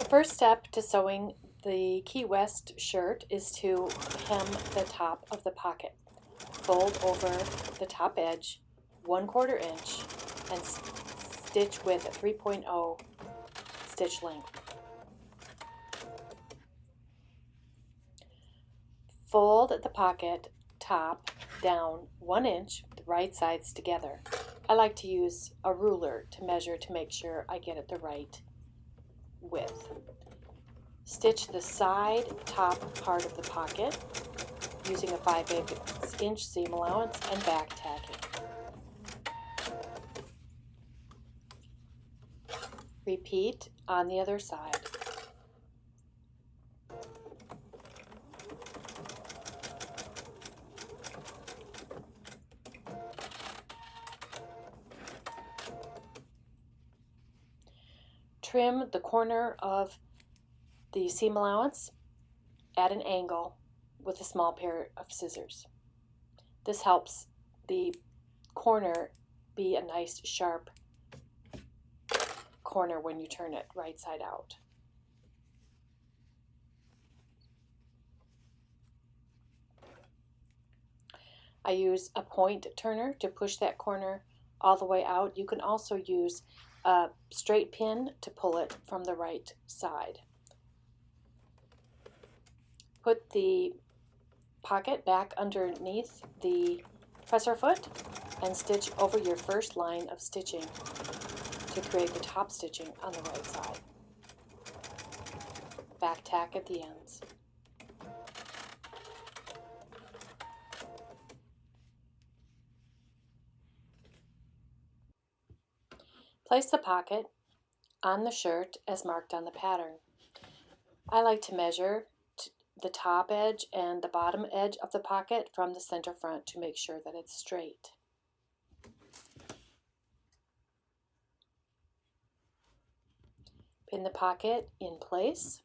First step to sewing the Key West shirt is to hem the top of the pocket. Fold over the top edge 1/4 inch and stitch with a 3.0 stitch length. Fold the pocket top down 1 inch, the right sides together. I like to use a ruler to measure to make sure I get it the right width. Stitch the side top part of the pocket using a 5/8 inch seam allowance and back tacking. Repeat on the other side. Trim the corner of the seam allowance at an angle with a small pair of scissors. This helps the corner be a nice sharp corner when you turn it right side out. I use a point turner to push that corner all the way out. You can also use a straight pin to pull it from the right side. Put the pocket back underneath the presser foot and stitch over your first line of stitching to create the top stitching on the right side. Back tack at the ends. Place the pocket on the shirt as marked on the pattern. I like to measure the top edge and the bottom edge of the pocket from the center front to make sure that it's straight. Pin the pocket in place.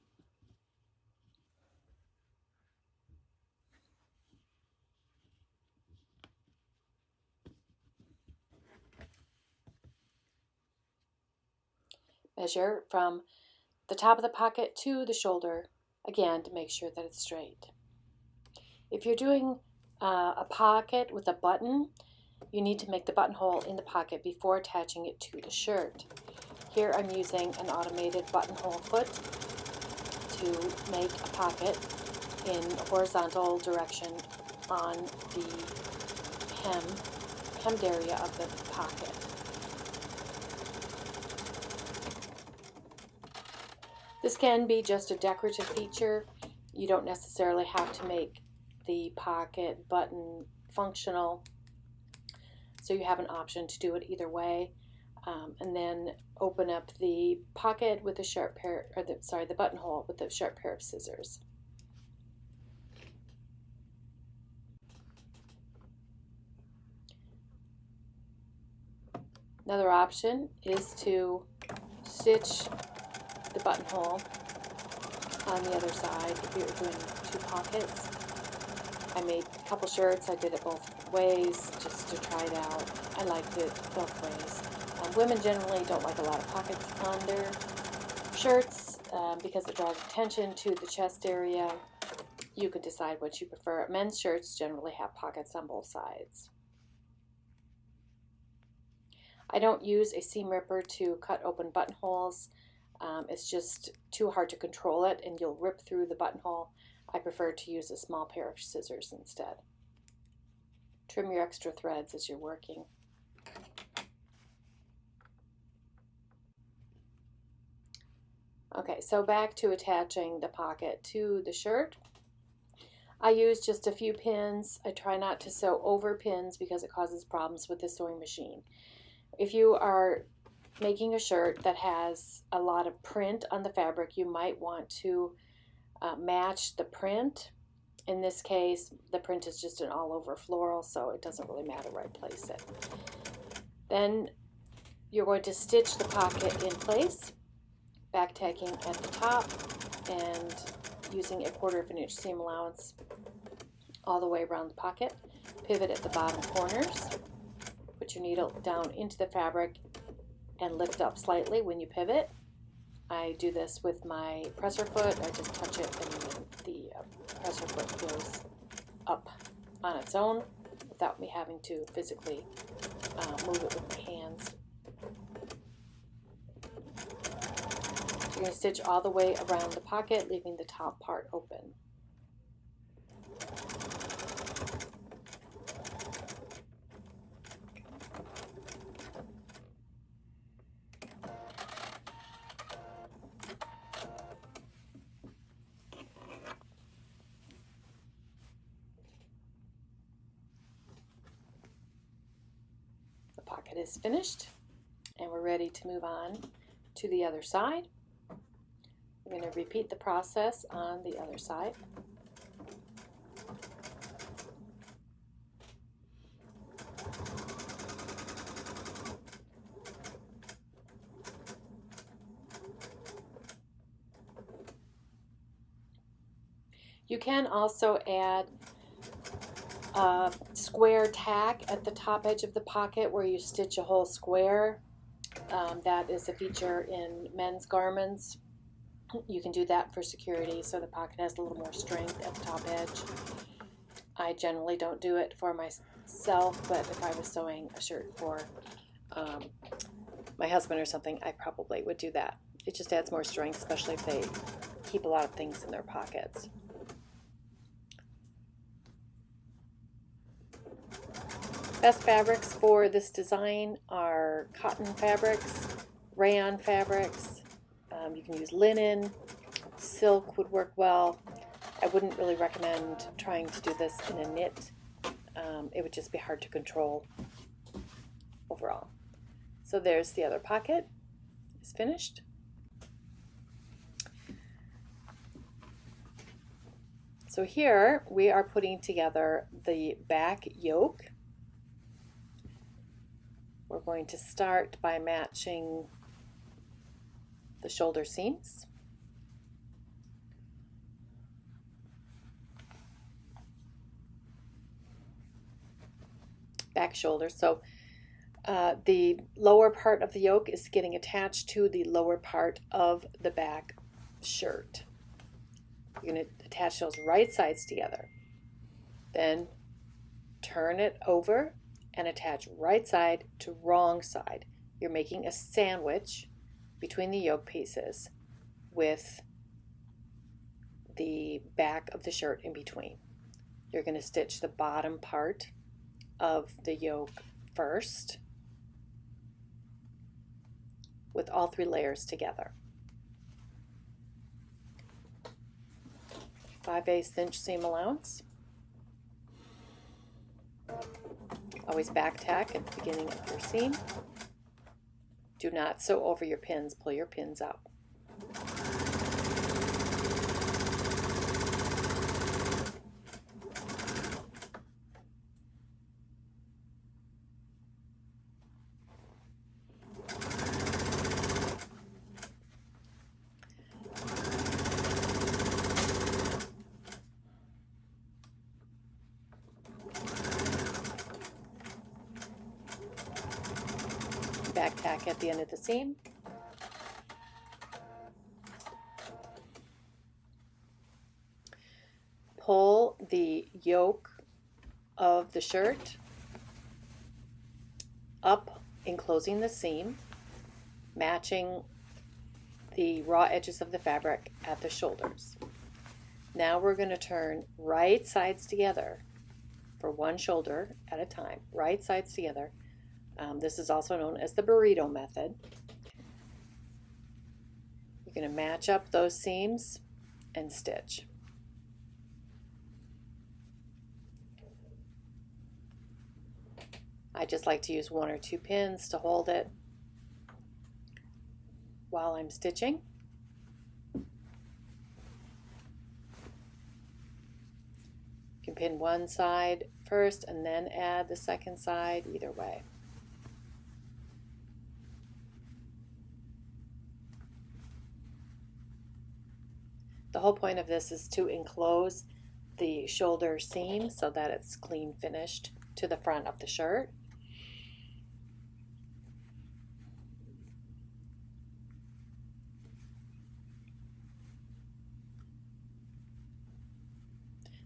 Measure from the top of the pocket to the shoulder, again to make sure that it's straight. If you're doing a pocket with a button, you need to make the buttonhole in the pocket before attaching it to the shirt. Here I'm using an automated buttonhole foot to make a pocket in a horizontal direction on the hemmed area of the pocket. This can be just a decorative feature. You don't necessarily have to make the pocket button functional, so you have an option to do it either way. And then open up the pocket with a sharp pair, or the buttonhole with a sharp pair of scissors. Another option is to stitch the buttonhole on the other side if you're doing two pockets. I made a couple shirts. I did it both ways just to try it out. I liked it both ways. Women generally don't like a lot of pockets on their shirts because it draws attention to the chest area. You can decide what you prefer. Men's shirts generally have pockets on both sides. I don't use a seam ripper to cut open buttonholes. It's just too hard to control it and you'll rip through the buttonhole. I prefer to use a small pair of scissors instead. Trim your extra threads as you're working. Okay, so back to attaching the pocket to the shirt. I use just a few pins. I try not to sew over pins because it causes problems with the sewing machine. If you are making a shirt that has a lot of print on the fabric, you might want to match the print. In this case, the print is just an all-over floral, so it doesn't really matter where I place it. Then you're going to stitch the pocket in place, back tacking at the top and using a 1/4 inch seam allowance all the way around the pocket. Pivot at the bottom corners. Put your needle down into the fabric and lift up slightly when you pivot. I do this with my presser foot. I just touch it and the presser foot goes up on its own without me having to physically move it with my hands. So you're going to stitch all the way around the pocket, leaving the top part open. The pocket is finished, and we're ready to move on to the other side. We're going to repeat the process on the other side. You can also add a square tack at the top edge of the pocket where you stitch a whole square. That is a feature in men's garments. You can do that for security so the pocket has a little more strength at the top edge. I generally don't do it for myself, but if I was sewing a shirt for my husband or something, I probably would do that. It just adds more strength, especially if they keep a lot of things in their pockets. Best fabrics for this design are cotton fabrics, rayon fabrics. You can use linen, silk would work well. I wouldn't really recommend trying to do this in a knit. It would just be hard to control overall. So there's the other pocket. It's finished. So here we are putting together the back yoke. We're going to start by matching the shoulder seams. Back shoulder. So the lower part of the yoke is getting attached to the lower part of the back shirt. You're going to attach those right sides together. Then turn it over and attach right side to wrong side. You're making a sandwich between the yoke pieces with the back of the shirt in between. You're going to stitch the bottom part of the yoke first with all 3 layers together. 5/8 inch seam allowance. Always back tack at the beginning of your seam. Do not sew over your pins, pull your pins out. Back tack at the end of the seam. Pull the yoke of the shirt up, enclosing the seam, matching the raw edges of the fabric at the shoulders. Now we're going to turn right sides together for one shoulder at a time. Right sides together. This is also known as the burrito method. You're going to match up those seams and stitch. I just like to use 1 or 2 pins to hold it while I'm stitching. You can pin one side first and then add the second side, either way. The whole point of this is to enclose the shoulder seam so that it's clean finished to the front of the shirt.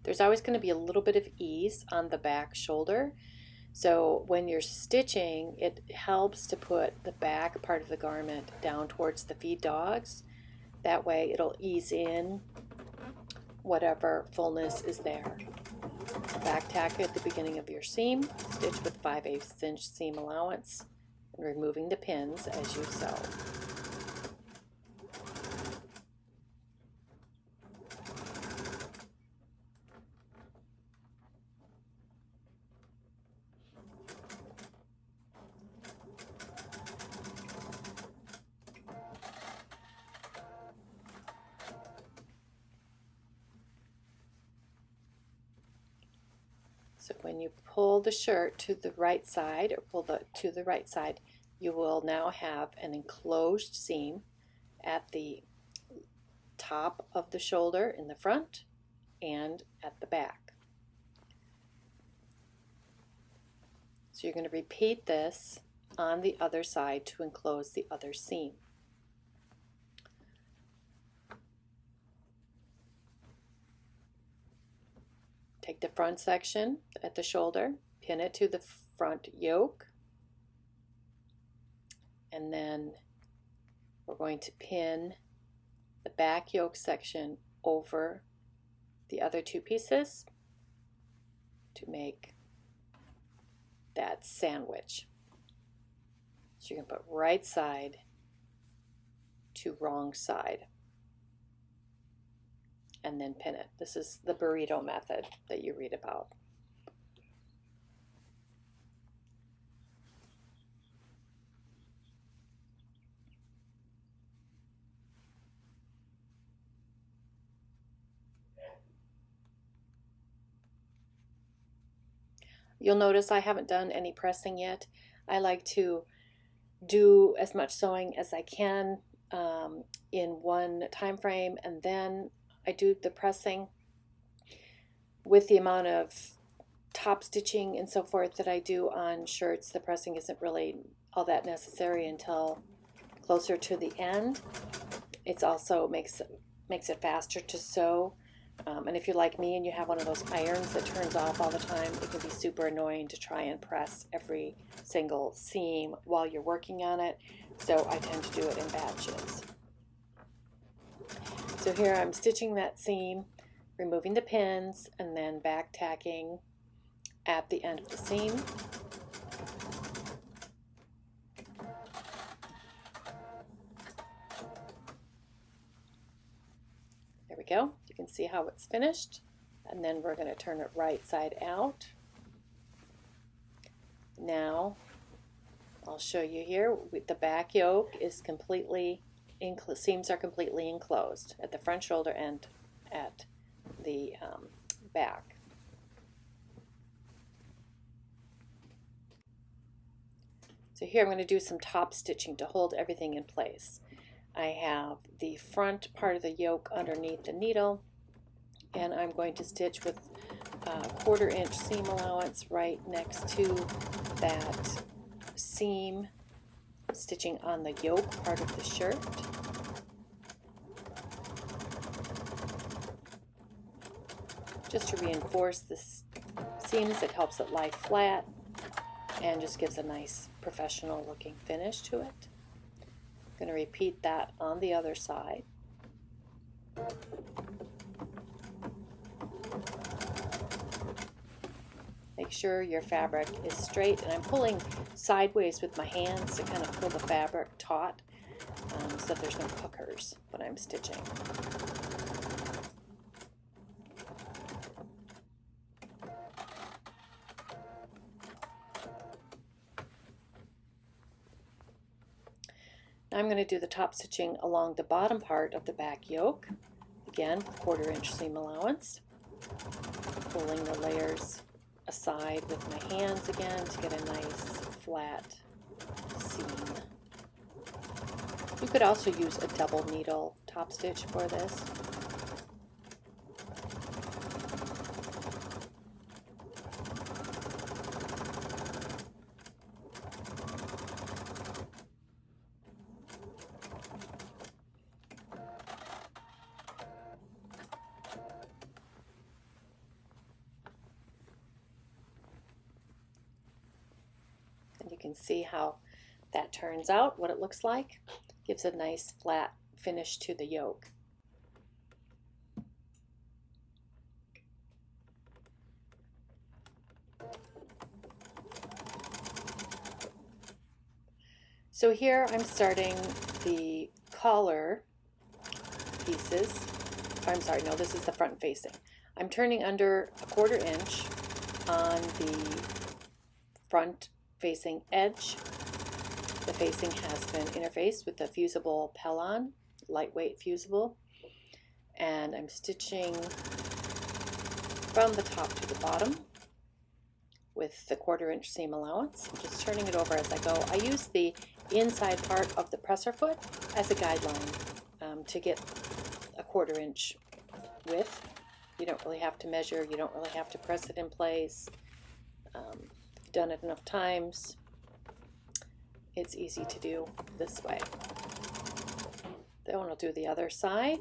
there's always going to be a little bit of ease on the back shoulder. So when you're stitching, it helps to put the back part of the garment down towards the feed dogs. That way it'll ease in whatever fullness is there. Back tack at the beginning of your seam, stitch with 5/8 inch seam allowance, and removing the pins as you sew. So when you pull the shirt to the right side, or pull to the right side, you will now have an enclosed seam at the top of the shoulder in the front and at the back. So you're going to repeat this on the other side to enclose the other seam. Take the front section at the shoulder, pin it to the front yoke, and then we're going to pin the back yoke section over the other two pieces to make that sandwich. So you're going to put right side to wrong side and then pin it. This is the burrito method that you read about. You'll notice I haven't done any pressing yet. I like to do as much sewing as I can in one time frame, and then I do the pressing. With the amount of top stitching and so forth that I do on shirts, the pressing isn't really all that necessary until closer to the end. It's also makes it faster to sew. And if you're like me and you have one of those irons that turns off all the time, it can be super annoying to try and press every single seam while you're working on it. So I tend to do it in batches. So here I'm stitching that seam, removing the pins, and then back tacking at the end of the seam. There we go. You can see how it's finished. And then we're going to turn it right side out. Now, I'll show you here. The back yoke is completely, seams are completely enclosed at the front shoulder and at the back. So here I'm going to do some top stitching to hold everything in place. I have the front part of the yoke underneath the needle, and I'm going to stitch with a 1/4 inch seam allowance right next to that seam, stitching on the yoke part of the shirt. Just to reinforce the seams, it helps it lie flat and just gives a nice professional looking finish to it. I'm going to repeat that on the other side. Make sure your fabric is straight, and I'm pulling sideways with my hands to kind of pull the fabric taut so that there's no puckers when I'm stitching. Now I'm going to do the top stitching along the bottom part of the back yoke. Again, 1/4 inch seam allowance. Pulling the layers aside with my hands again to get a nice flat seam. You could also use a double needle top stitch for this. can see how that turns out, what it looks like. Gives a nice flat finish to the yoke. So here I'm starting the collar pieces. I'm sorry, no, this is the front facing. I'm turning under a 1/4 inch on the front facing edge. The facing has been interfaced with the fusible Pellon, lightweight fusible, and I'm stitching from the top to the bottom with the 1/4 inch seam allowance. I'm just turning it over as I go. I use the inside part of the presser foot as a guideline to get a 1/4 inch width. You don't really have to measure, you don't really have to press it in place. You've done it enough times, it's easy to do this way. Then I'll do the other side.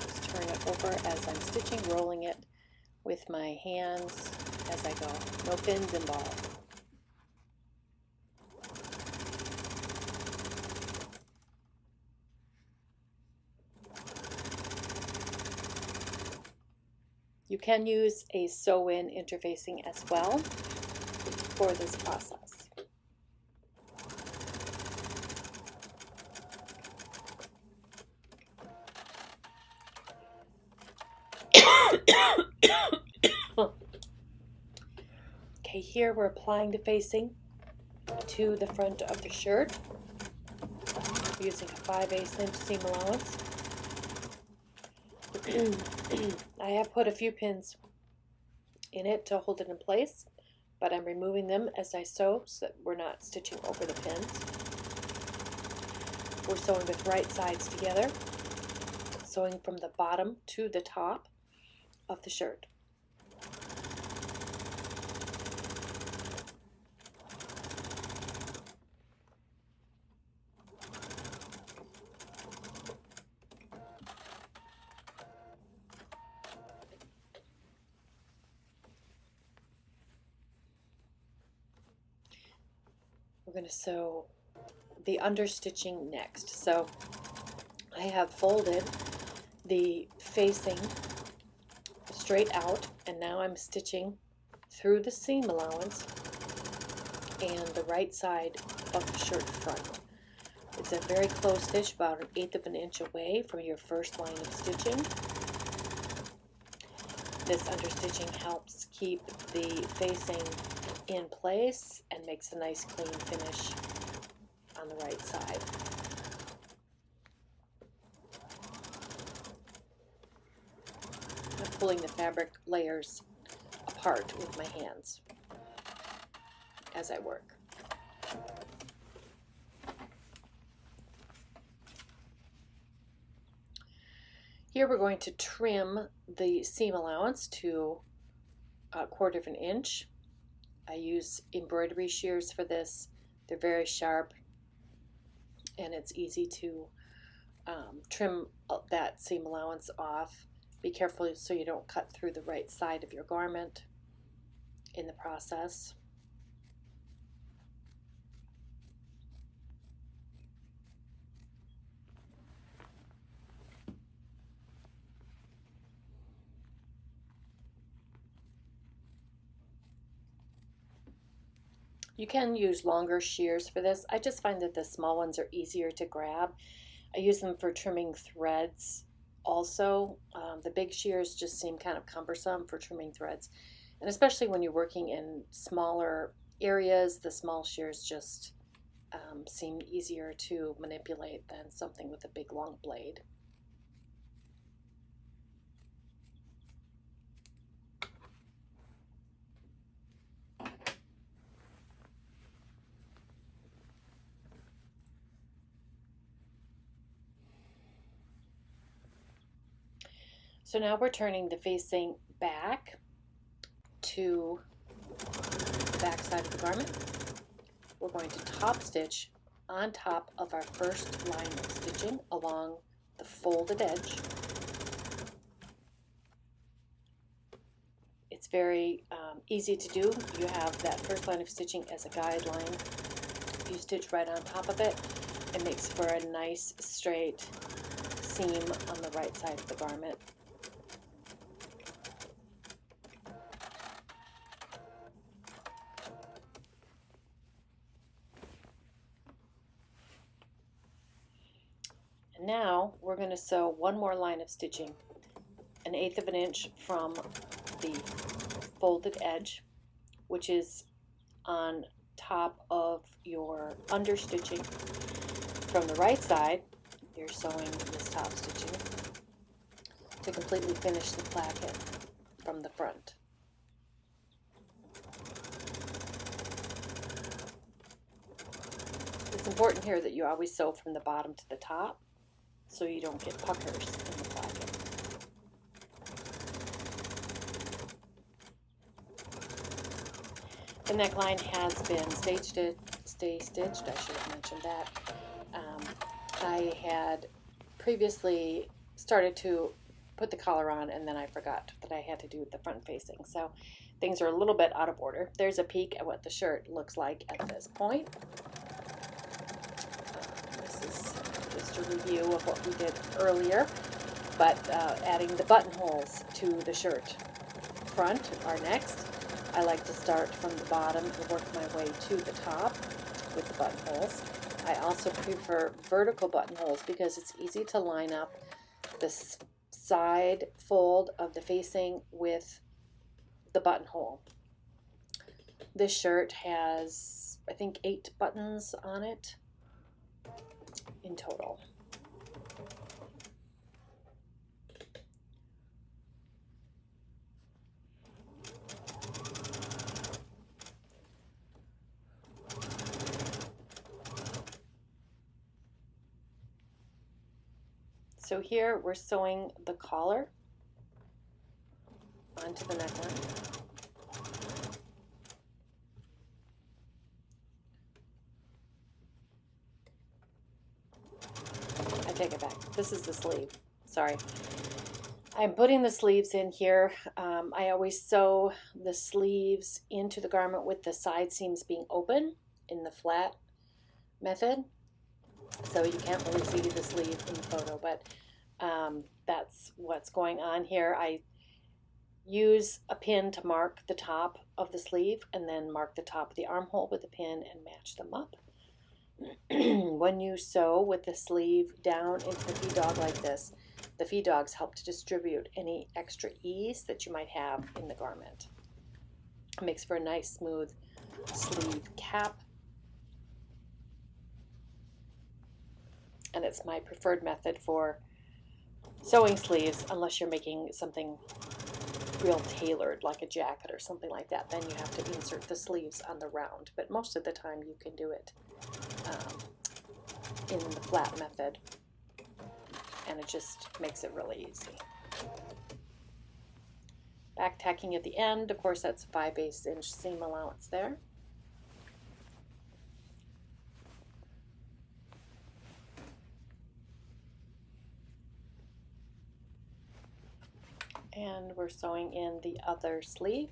Just turn it over as I'm stitching, rolling it with my hands as I go. No pins involved. You can use a sew-in interfacing as well for this process. Okay, here we're applying the facing to the front of the shirt using a 5/8 inch seam allowance. I have put a few pins in it to hold it in place, but I'm removing them as I sew so that we're not stitching over the pins. We're sewing with right sides together, sewing from the bottom to the top of the shirt. We're going to sew the understitching next. So I have folded the facing straight out, and now I'm stitching through the seam allowance and the right side of the shirt front. It's a very close stitch, about 1/8 of an inch away from your first line of stitching. This understitching helps keep the facing in place and makes a nice clean finish on the right side. I'm pulling the fabric layers apart with my hands as I work. Here we're going to trim the seam allowance to 1/4 inch. I use embroidery shears for this. They're very sharp and it's easy to trim that seam allowance off. Be careful so you don't cut through the right side of your garment in the process. You can use longer shears for this. I just find that the small ones are easier to grab. I use them for trimming threads also. The big shears just seem kind of cumbersome for trimming threads. And especially when you're working in smaller areas, the small shears just seem easier to manipulate than something with a big long blade. So now we're turning the facing back to the back side of the garment. We're going to top stitch on top of our first line of stitching along the folded edge. It's very easy to do. You have that first line of stitching as a guideline. You stitch right on top of it. It makes for a nice straight seam on the right side of the garment. And now we're going to sew one more line of stitching, 1/8 of an inch from the folded edge, which is on top of your understitching. From the right side, you're sewing this top stitching to completely finish the placket from the front. It's important here that you always sew from the bottom to the top so you don't get puckers in the placket. The neckline has been stay stitched. I should have mentioned that. I had previously started to put the collar on, and then I forgot that I had to do the front facing. So things are a little bit out of order. There's a peek at what the shirt looks like at this point. This is just a review of what we did earlier, but adding the buttonholes to the shirt front are next. I like to start from the bottom and work my way to the top with the buttonholes. I also prefer vertical buttonholes because it's easy to line up the side fold of the facing with the buttonhole. This shirt has, I think, 8 buttons on it in total. So here we're sewing the collar onto the neckline. I take it back. This is the sleeve. Sorry. I'm putting the sleeves in here. I always sew the sleeves into the garment with the side seams being open in the flat method. So you can't really see the sleeve in the photo, but that's what's going on here. I use a pin to mark the top of the sleeve and then mark the top of the armhole with a pin and match them up. When you sew with the sleeve down into the feed dog like this, the feed dogs help to distribute any extra ease that you might have in the garment. It makes for a nice smooth sleeve cap. And it's my preferred method for sewing sleeves, unless you're making something real tailored, like a jacket or something like that. Then you have to insert the sleeves on the round. But most of the time you can do it in the flat method, and it just makes it really easy. Back tacking at the end, of course, that's a 5/8 inch seam allowance there. And we're sewing in the other sleeve.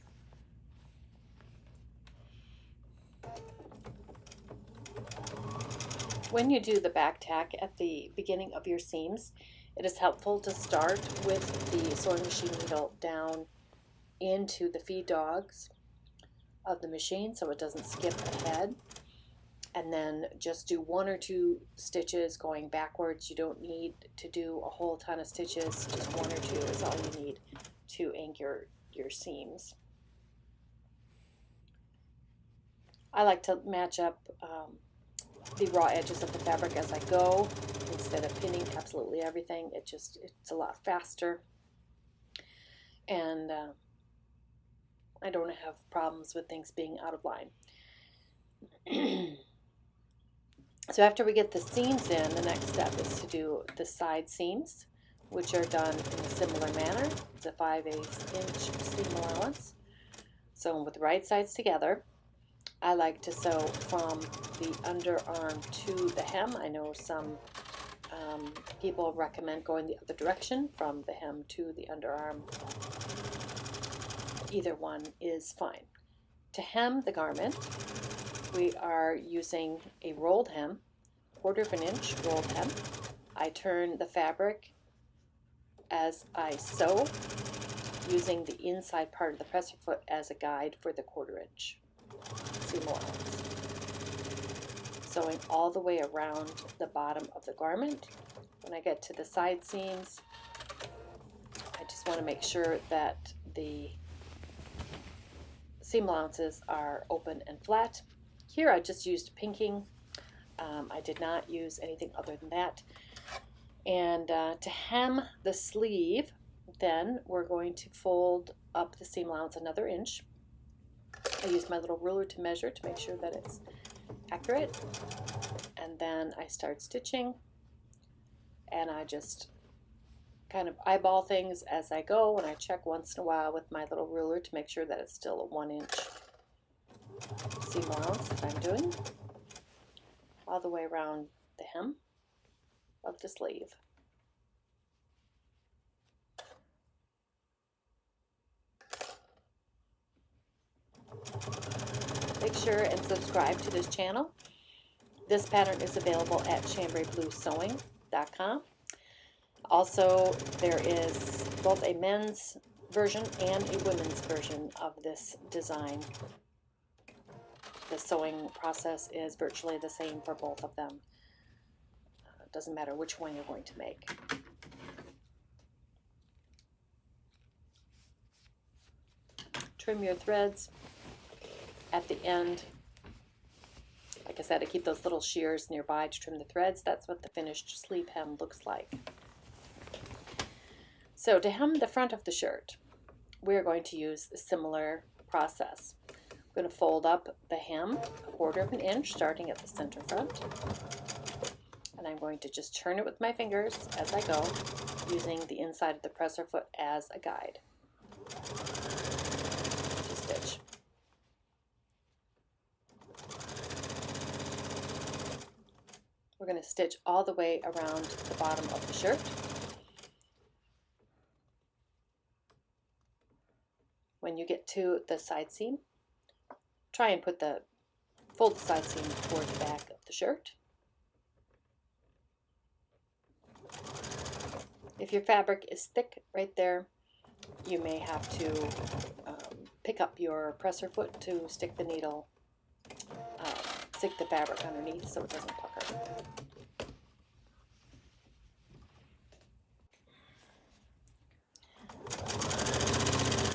When you do the back tack at the beginning of your seams, it is helpful to start with the sewing machine needle down into the feed dogs of the machine so it doesn't skip ahead, and then just do 1 or 2 stitches going backwards. You don't need to do a whole ton of stitches, just 1 or 2 is all you need to anchor your seams. I like to match up the raw edges of the fabric as I go instead of pinning absolutely everything. It's a lot faster, and I don't have problems with things being out of line. So after we get the seams in, the next step is to do the side seams, which are done in a similar manner. It's a 5/8 inch seam allowance. So with the right sides together, I like to sew from the underarm to the hem. I know some people recommend going the other direction, from the hem to the underarm. either one is fine. To hem the garment, we are using a rolled hem, 1/4 inch rolled hem. I turn the fabric as I sew, using the inside part of the presser foot as a guide for the 1/4 inch seam allowance. Sewing all the way around the bottom of the garment. When I get to the side seams, I just want to make sure that the seam allowances are open and flat. Here I just used pinking. I did not use anything other than that. And to hem the sleeve, then we're going to fold up the seam allowance another inch. I use my little ruler to measure to make sure that it's accurate. And then I start stitching, and I just kind of eyeball things as I go, and I check once in a while with my little ruler to make sure that it's still a 1 inch seam allowance that I'm doing, all the way around the hem of the sleeve. Make sure and subscribe to this channel. This pattern is available at chambrayBlueSewing.com. Also, there is both a men's version and a women's version of this design. The sewing process is virtually the same for both of them. It doesn't matter which one you're going to make. Trim your threads at the end. Like I said, I keep those little shears nearby to trim the threads. That's what the finished sleeve hem looks like. So to hem the front of the shirt, we're going to use a similar process. I'm going to fold up the hem 1/4 inch starting at the center front. And I'm going to just turn it with my fingers as I go, using the inside of the presser foot as a guide to stitch. We're going to stitch all the way around the bottom of the shirt. When you get to the side seam, try and fold the side seam toward the back of the shirt. If your fabric is thick right there, you may have to pick up your presser foot to stick the needle, stick the fabric underneath so it doesn't pucker.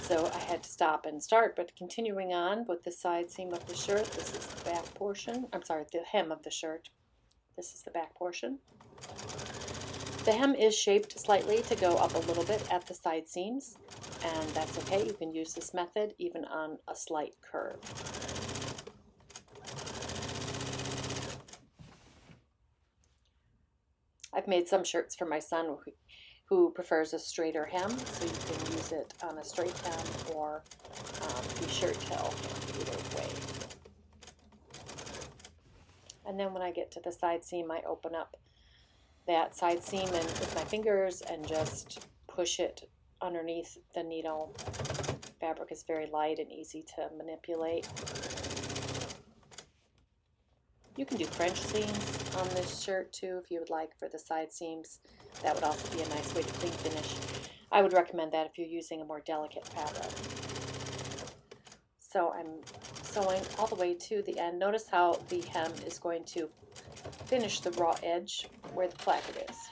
So I had to stop and start, but continuing on with the side seam of the shirt, this is the back portion. I'm sorry, the hem of the shirt. This is the back portion. The hem is shaped slightly to go up a little bit at the side seams, and that's okay. You can use this method even on a slight curve. I've made some shirts for my son who prefers a straighter hem, so you can use it on a straight hem or a shirt tail, either way. And then when I get to the side seam, I open up that side seam and with my fingers and just push it underneath the needle. Fabric is very light and easy to manipulate. You can do French seams on this shirt too if you would like for the side seams. That would also be a nice way to clean finish. I would recommend that if you're using a more delicate fabric. So I'm sewing all the way to the end. Notice how the hem is going to finish the raw edge where the placket is.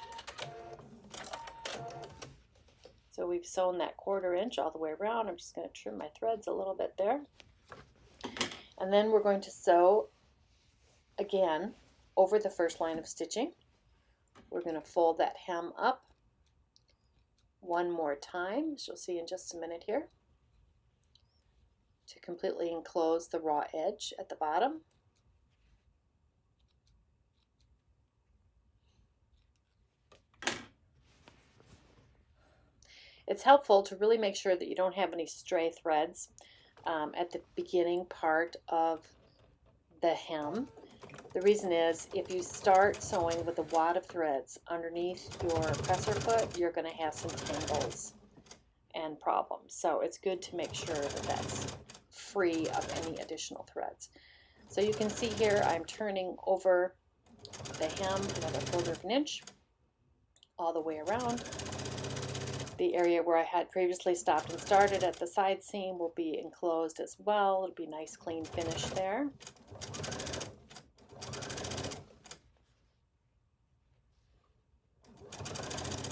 So we've sewn that 1/4 inch all the way around. I'm just going to trim my threads a little bit there. And then we're going to sew again over the first line of stitching. We're going to fold that hem up one more time, as you'll see in just a minute here, to completely enclose the raw edge at the bottom. It's helpful to really make sure that you don't have any stray threads at the beginning part of the hem. The reason is if you start sewing with a wad of threads underneath your presser foot, you're going to have some tangles. end problems. So it's good to make sure that that's free of any additional threads. So you can see here I'm turning over the hem another 1/4 of an inch all the way around. The area where I had previously stopped and started at the side seam will be enclosed as well. It'll be a nice clean finish there.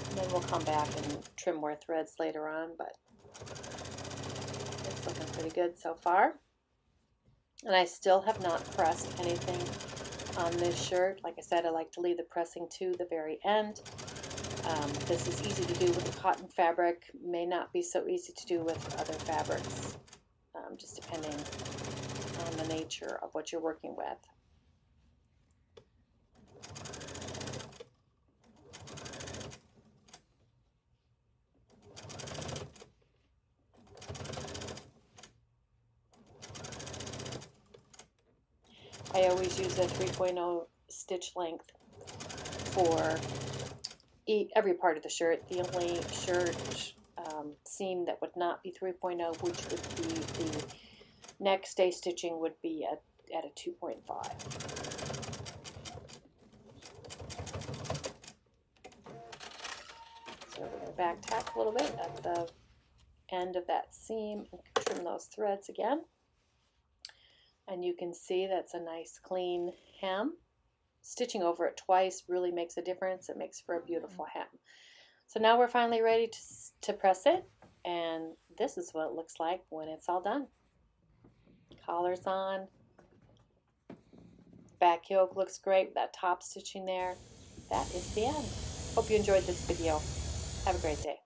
And then we'll come back and trim more threads later on, but it's looking pretty good so far. And I still have not pressed anything on this shirt. Like I said, I like to leave the pressing to the very end. This is easy to do with the cotton fabric, may not be so easy to do with other fabrics, just depending on the nature of what you're working with. I always use a 3.0 stitch length for every part of the shirt. The only shirt seam that would not be 3.0, which would be the next day stitching, would be at a 2.5. So we're going to back tack a little bit at the end of that seam and trim those threads again. And you can see that's a nice clean hem. Stitching over it twice really makes a difference. It makes for a beautiful hem. So now we're finally ready to press it, and this is what it looks like when it's all done. Collar's on. Back yoke looks great with that top stitching there. That is the end. Hope you enjoyed this video. Have a great day.